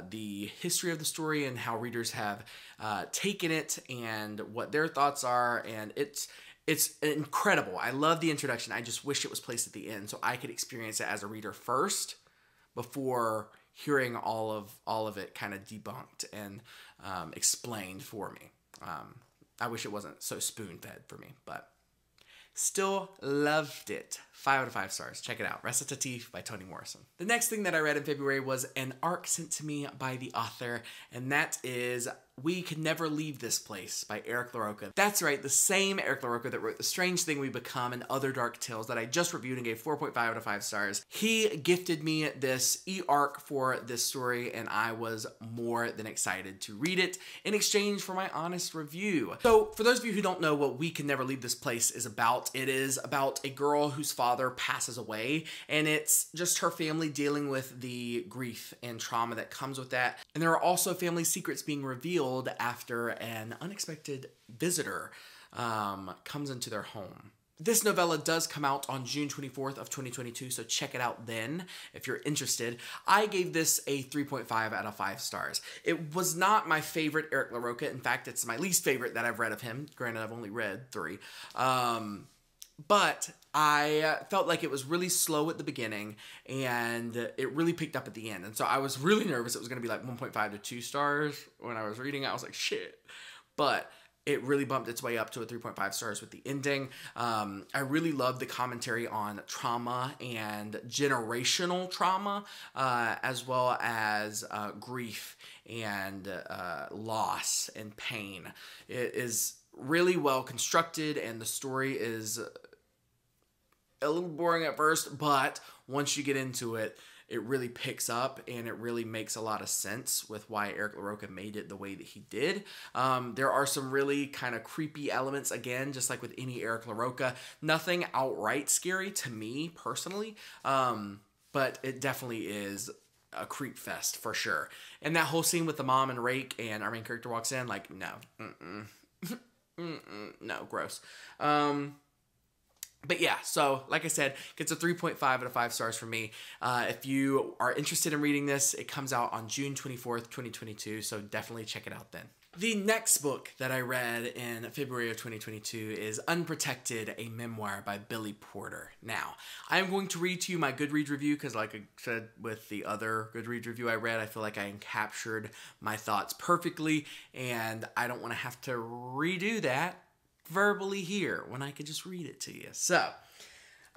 the history of the story and how readers have taken it and what their thoughts are, and it's incredible. I love the introduction. I just wish it was placed at the end so I could experience it as a reader first before hearing all of it kind of debunked and explained for me. I wish it wasn't so spoon-fed for me, but Still loved it. 5 out of 5 stars. Check it out. Recitative by Toni Morrison. The next thing that I read in February was an arc sent to me by the author, and that is We Could Never Leave This Place by Eric LaRocca. That's right, the same Eric LaRocca that wrote The Strange Thing We Become and Other Dark Tales that I just reviewed and gave 4.5 out of 5 stars. He gifted me this e-arc for this story, and I was more than excited to read it in exchange for my honest review. So, for those of you who don't know what We Can Never Leave This Place is about, it is about a girl whose father passes away, and it's just her family dealing with the grief and trauma that comes with that. And there are also family secrets being revealed after an unexpected visitor comes into their home. This novella does come out on June 24th of 2022, so check it out then if you're interested. I gave this a 3.5 out of 5 stars. It was not my favorite Eric LaRocca. In fact, it's my least favorite that I've read of him. Granted, I've only read 3. But I felt like it was really slow at the beginning, and it really picked up at the end. And so I was really nervous it was going to be like 1.5 to 2 stars. When I was reading it, I was like, shit. But it really bumped its way up to a 3.5 stars with the ending. I really loved the commentary on trauma and generational trauma, as well as grief and loss and pain. It is really well constructed, and the story is a little boring at first, but once you get into it, it really picks up, and it really makes a lot of sense with why Eric LaRocca made it the way that he did. There are some really kind of creepy elements, again, just like with any Eric LaRocca. Nothing outright scary to me, personally, but it definitely is a creep fest, for sure. And that whole scene with the mom and Rake, and our main character walks in, like, no. No, gross. But yeah, so like I said, gets a 3.5 out of 5 stars from me. If you are interested in reading this, it comes out on June 24th, 2022, so definitely check it out then. The next book that I read in February of 2022 is Unprotected, a memoir by Billy Porter. Now, I am going to read to you my Goodreads review because, like I said with the other Goodreads review I read, I feel like I captured my thoughts perfectly, and I don't want to have to redo that verbally here when I could just read it to you. So,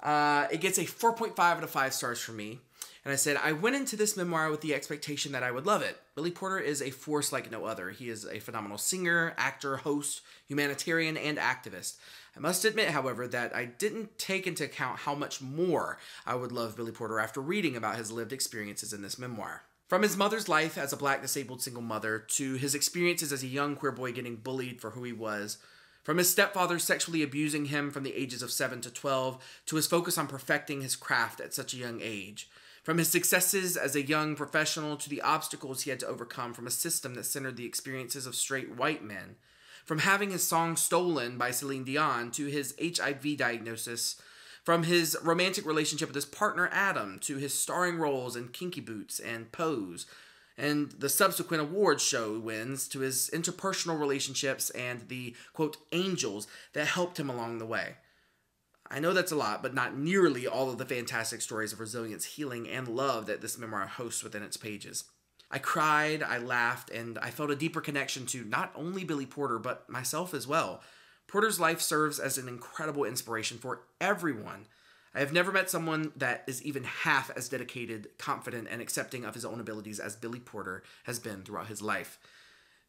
it gets a 4.5 out of 5 stars from me. And I said, I went into this memoir with the expectation that I would love it. Billy Porter is a force like no other. He is a phenomenal singer, actor, host, humanitarian, and activist. I must admit, however, that I didn't take into account how much more I would love Billy Porter after reading about his lived experiences in this memoir. From his mother's life as a black disabled single mother, to his experiences as a young queer boy getting bullied for who he was, from his stepfather sexually abusing him from the ages of 7 to 12, to his focus on perfecting his craft at such a young age. From his successes as a young professional to the obstacles he had to overcome from a system that centered the experiences of straight white men. From having his song stolen by Celine Dion to his HIV diagnosis. From his romantic relationship with his partner Adam to his starring roles in Kinky Boots and Pose. And the subsequent awards show wins to his interpersonal relationships and the, quote, angels that helped him along the way. I know that's a lot, but not nearly all of the fantastic stories of resilience, healing, and love that this memoir hosts within its pages. I cried, I laughed, and I felt a deeper connection to not only Billy Porter, but myself as well. Porter's life serves as an incredible inspiration for everyone. I have never met someone that is even half as dedicated, confident, and accepting of his own abilities as Billy Porter has been throughout his life.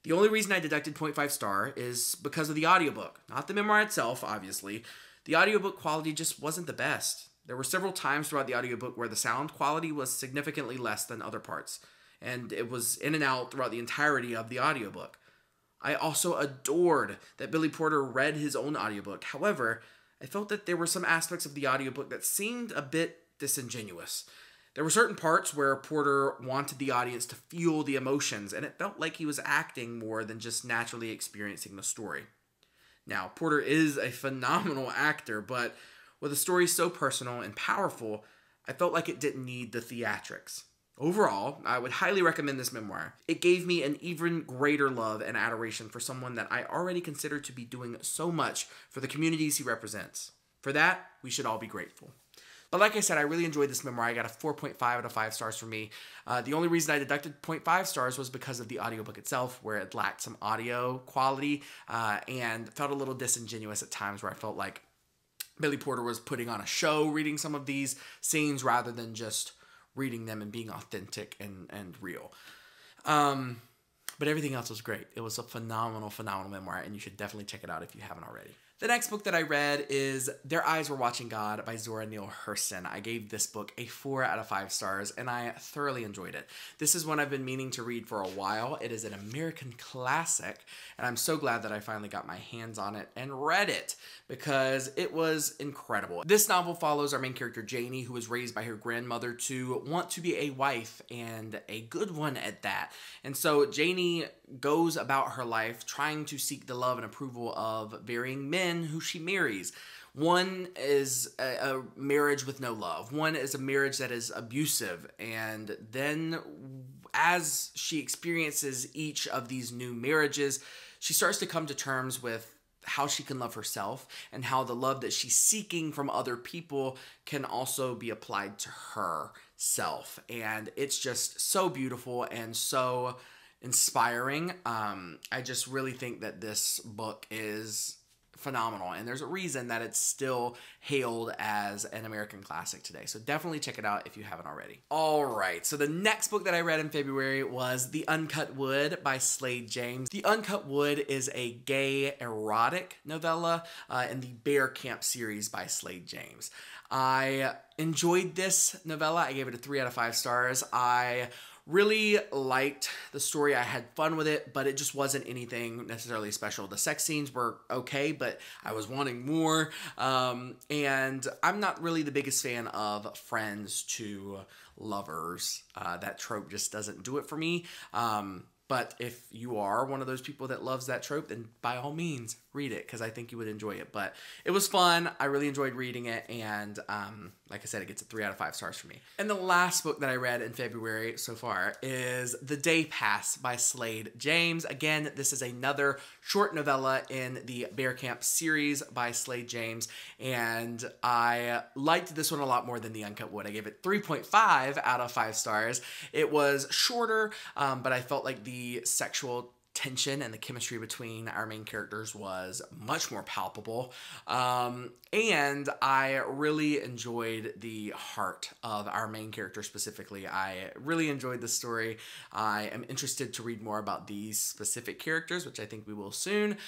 The only reason I deducted 0.5 star is because of the audiobook, not the memoir itself, obviously. The audiobook quality just wasn't the best. There were several times throughout the audiobook where the sound quality was significantly less than other parts, and it was in and out throughout the entirety of the audiobook. I also adored that Billy Porter read his own audiobook. However, I felt that there were some aspects of the audiobook that seemed a bit disingenuous. There were certain parts where Porter wanted the audience to feel the emotions, and it felt like he was acting more than just naturally experiencing the story. Now, Porter is a phenomenal actor, but with a story so personal and powerful, I felt like it didn't need the theatrics. Overall, I would highly recommend this memoir. It gave me an even greater love and adoration for someone that I already consider to be doing so much for the communities he represents. For that, we should all be grateful. But like I said, I really enjoyed this memoir. I got a 4.5 out of 5 stars from me. The only reason I deducted 0.5 stars was because of the audiobook itself, where it lacked some audio quality and felt a little disingenuous at times where I felt like Billy Porter was putting on a show reading some of these scenes rather than just reading them and being authentic and real. But everything else was great. It was a phenomenal, phenomenal memoir, and you should definitely check it out if you haven't already. The next book that I read is Their Eyes Were Watching God by Zora Neale Hurston. I gave this book a 4 out of 5 stars, and I thoroughly enjoyed it. This is one I've been meaning to read for a while. It is an American classic, and I'm so glad that I finally got my hands on it and read it because it was incredible. This novel follows our main character, Janie, who was raised by her grandmother to want to be a wife, and a good one at that. And so Janie goes about her life trying to seek the love and approval of varying men who she marries. One is a marriage with no love. One is a marriage that is abusive. And then as she experiences each of these new marriages, she starts to come to terms with how she can love herself and how the love that she's seeking from other people can also be applied to herself. And it's just so beautiful and so inspiring. I just really think that this book is phenomenal, and there's a reason that it's still hailed as an American classic today. So definitely check it out if you haven't already. All right, so the next book that I read in February was The Uncut Wood by Slade James. The Uncut Wood is a gay erotic novella in the Bear Camp series by Slade James. I enjoyed this novella. I gave it a 3 out of 5 stars. I really liked the story. I had fun with it, but it just wasn't anything necessarily special. The sex scenes were okay, but I was wanting more. And I'm not really the biggest fan of friends to lovers. That trope just doesn't do it for me. But if you are one of those people that loves that trope, then by all means, read it, because I think you would enjoy it. But it was fun. I really enjoyed reading it, and like I said, it gets a 3 out of 5 stars for me. And the last book that I read in February so far is The Day Pass by Slade James. Again, this is another short novella in the Bear Camp series by Slade James, and I liked this one a lot more than The Uncut Wood. I gave it 3.5 out of 5 stars. It was shorter, but I felt like the sexual tension and the chemistry between our main characters was much more palpable. And I really enjoyed the heart of our main character specifically. I really enjoyed the story. I am interested to read more about these specific characters, which I think we will soon.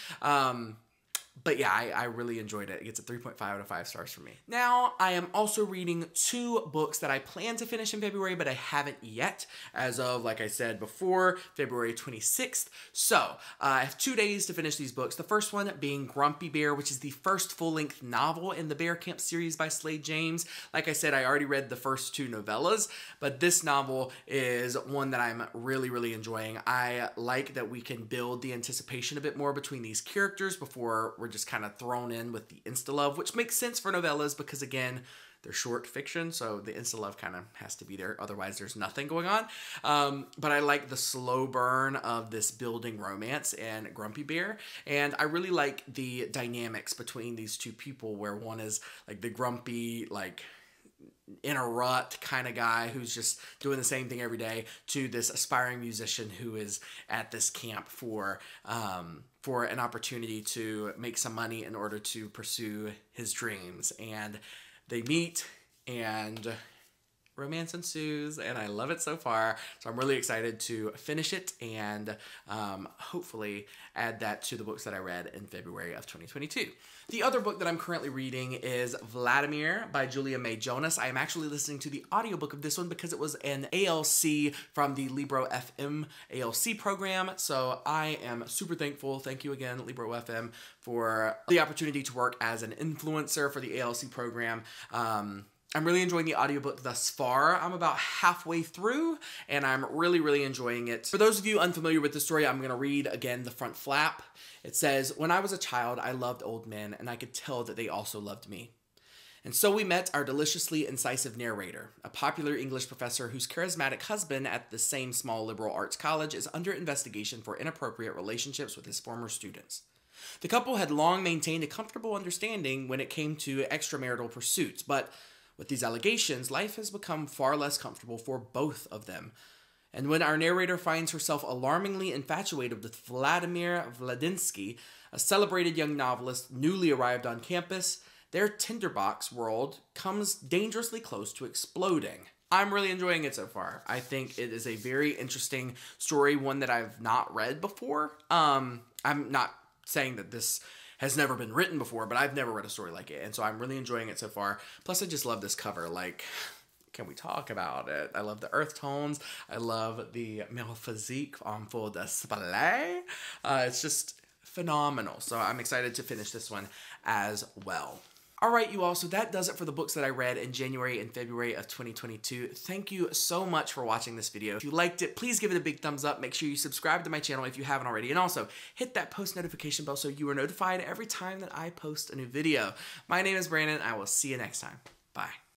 But yeah, I really enjoyed it. It gets a 3.5 out of 5 stars for me. Now, I am also reading 2 books that I plan to finish in February, but I haven't yet, as of, like I said before, February 26th. So, I have 2 days to finish these books. The first one being Grumpy Bear, which is the first full-length novel in the Bear Camp series by Slade James. Like I said, I already read the first 2 novellas, but this novel is one that I'm really, really enjoying. I like that we can build the anticipation a bit more between these characters before we're just kind of thrown in with the insta-love, which makes sense for novellas because, again, they're short fiction, so the insta-love kind of has to be there. Otherwise, there's nothing going on. But I like the slow burn of this building romance in Grumpy Bear, and I really like the dynamics between these 2 people, where one is like the grumpy, like in a rut kind of guy who's just doing the same thing every day, to this aspiring musician who is at this camp for an opportunity to make some money in order to pursue his dreams. And they meet and romance ensues, and I love it so far. So I'm really excited to finish it and hopefully add that to the books that I read in February of 2022. The other book that I'm currently reading is Vladimir by Julia May Jonas. I am actually listening to the audiobook of this one because it was an ALC from the Libro FM ALC program. So I am super thankful. Thank you again, Libro FM, for the opportunity to work as an influencer for the ALC program. I'm really enjoying the audiobook thus far. I'm about halfway through, and I'm really, really enjoying it. For those of you unfamiliar with the story, I'm going to read again the front flap. It says, "When I was a child, I loved old men, and I could tell that they also loved me. And so we met our deliciously incisive narrator, a popular English professor whose charismatic husband at the same small liberal arts college is under investigation for inappropriate relationships with his former students. The couple had long maintained a comfortable understanding when it came to extramarital pursuits, but with these allegations, life has become far less comfortable for both of them. And when our narrator finds herself alarmingly infatuated with Vladimir Vladinsky, a celebrated young novelist newly arrived on campus, their tinderbox world comes dangerously close to exploding. I'm really enjoying it so far. I think it is a very interesting story, one that I've not read before. I'm not saying that this has never been written before, but I've never read a story like it, and so I'm really enjoying it so far. Plus, I just love this cover. Like, can we talk about it? I love the earth tones. I love the male physique en full display. It's just phenomenal. So I'm excited to finish this one as well. All right, you all, so that does it for the books that I read in January and February of 2022. Thank you so much for watching this video. If you liked it, please give it a big thumbs up. Make sure you subscribe to my channel if you haven't already. And also, hit that post notification bell so you are notified every time that I post a new video. My name is Brandon. I will see you next time. Bye.